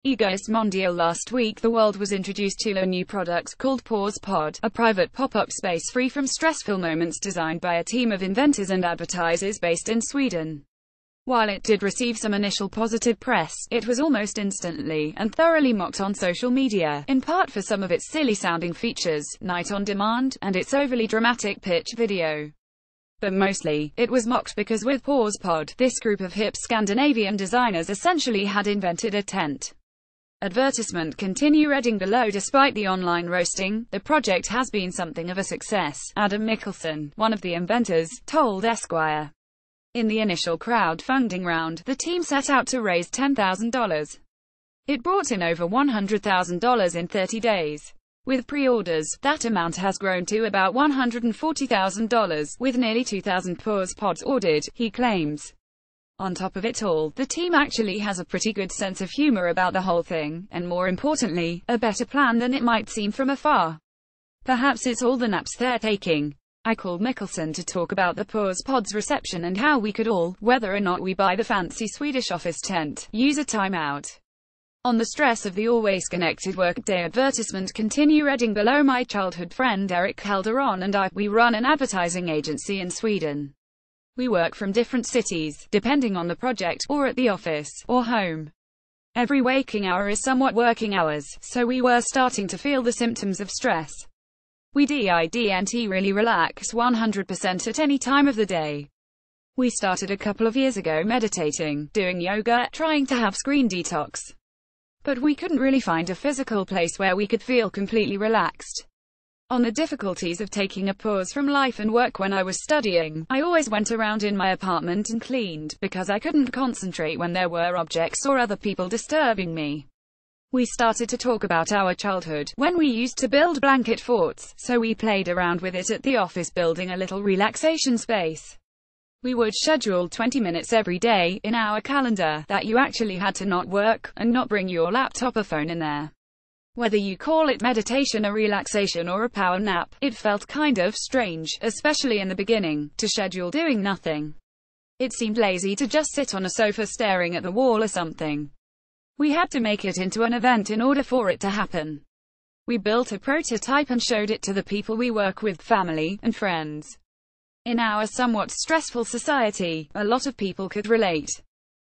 Egoist Mondial. Last week the world was introduced to a new product called Pause Pod, a private pop-up space free from stressful moments designed by a team of inventors and advertisers based in Sweden. While it did receive some initial positive press, it was almost instantly and thoroughly mocked on social media, in part for some of its silly-sounding features, night on demand, and its overly dramatic pitch video. But mostly, it was mocked because with Pause Pod, this group of hip Scandinavian designers essentially had invented a tent. Advertisement. Continue reading below. Despite the online roasting, the project has been something of a success, Adam Mickelson, one of the inventors, told Esquire. In the initial crowdfunding round, the team set out to raise $10,000. It brought in over $100,000 in 30 days. With pre-orders, that amount has grown to about $140,000, with nearly 2,000 Pause Pods ordered, he claims. On top of it all, the team actually has a pretty good sense of humor about the whole thing, and more importantly, a better plan than it might seem from afar. Perhaps it's all the naps they're taking. I called Mickelson to talk about the Pause Pod's reception and how we could all, whether or not we buy the fancy Swedish office tent, use a timeout. On the stress of the always connected workday. Advertisement. Continue reading below. My childhood friend Eric Calderon and we run an advertising agency in Sweden. We work from different cities, depending on the project, or at the office, or home. Every waking hour is somewhat working hours, so we were starting to feel the symptoms of stress. We didn't really relax 100% at any time of the day. We started a couple of years ago meditating, doing yoga, trying to have screen detox. But we couldn't really find a physical place where we could feel completely relaxed. On the difficulties of taking a pause from life and work. When I was studying, I always went around in my apartment and cleaned, because I couldn't concentrate when there were objects or other people disturbing me. We started to talk about our childhood, when we used to build blanket forts, so we played around with it at the office, building a little relaxation space. We would schedule 20 minutes every day, in our calendar, that you actually had to not work, and not bring your laptop or phone in there. Whether you call it meditation, a relaxation, or a power nap, it felt kind of strange, especially in the beginning, to schedule doing nothing. It seemed lazy to just sit on a sofa staring at the wall or something. We had to make it into an event in order for it to happen. We built a prototype and showed it to the people we work with, family, and friends. In our somewhat stressful society, a lot of people could relate.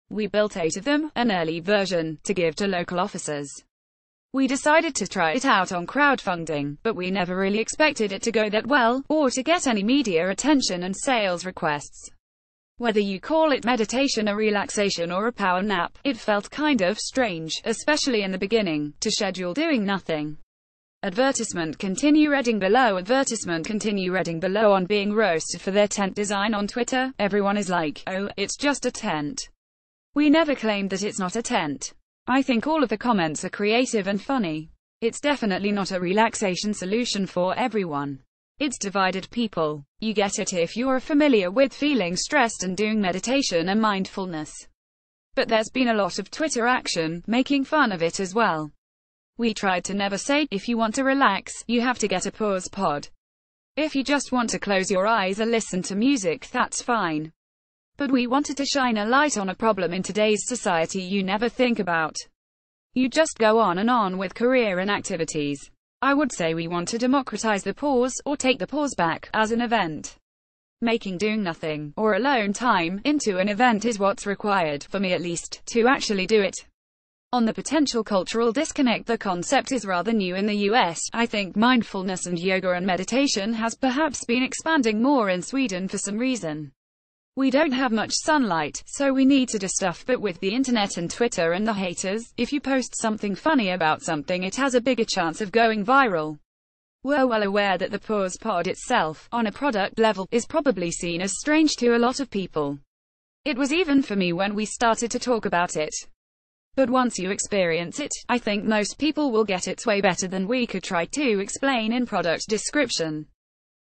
We built 8 of them, an early version, to give to local officers. We decided to try it out on crowdfunding, but we never really expected it to go that well, or to get any media attention and sales requests. Whether you call it meditation, a relaxation, or a power nap, it felt kind of strange, especially in the beginning, to schedule doing nothing. Advertisement. Continue reading below. Advertisement. Continue reading below. On being roasted for their tent design on Twitter, everyone is like, oh, it's just a tent. We never claimed that it's not a tent. I think all of the comments are creative and funny. It's definitely not a relaxation solution for everyone. It's divided people. You get it if you're familiar with feeling stressed and doing meditation and mindfulness. But there's been a lot of Twitter action, making fun of it as well. We tried to never say, if you want to relax, you have to get a Pause Pod. If you just want to close your eyes or listen to music, that's fine. But we wanted to shine a light on a problem in today's society you never think about. You just go on and on with career and activities. I would say we want to democratize the pause, or take the pause back, as an event. Making doing nothing, or alone time, into an event is what's required, for me at least, to actually do it. On the potential cultural disconnect, the concept is rather new in the US. I think mindfulness and yoga and meditation has perhaps been expanding more in Sweden for some reason. We don't have much sunlight, so we need to do stuff, but with the internet and Twitter and the haters, if you post something funny about something, it has a bigger chance of going viral. We're well aware that the Pause Pod itself, on a product level, is probably seen as strange to a lot of people. It was even for me when we started to talk about it. But once you experience it, I think most people will get it way better than we could try to explain in product description.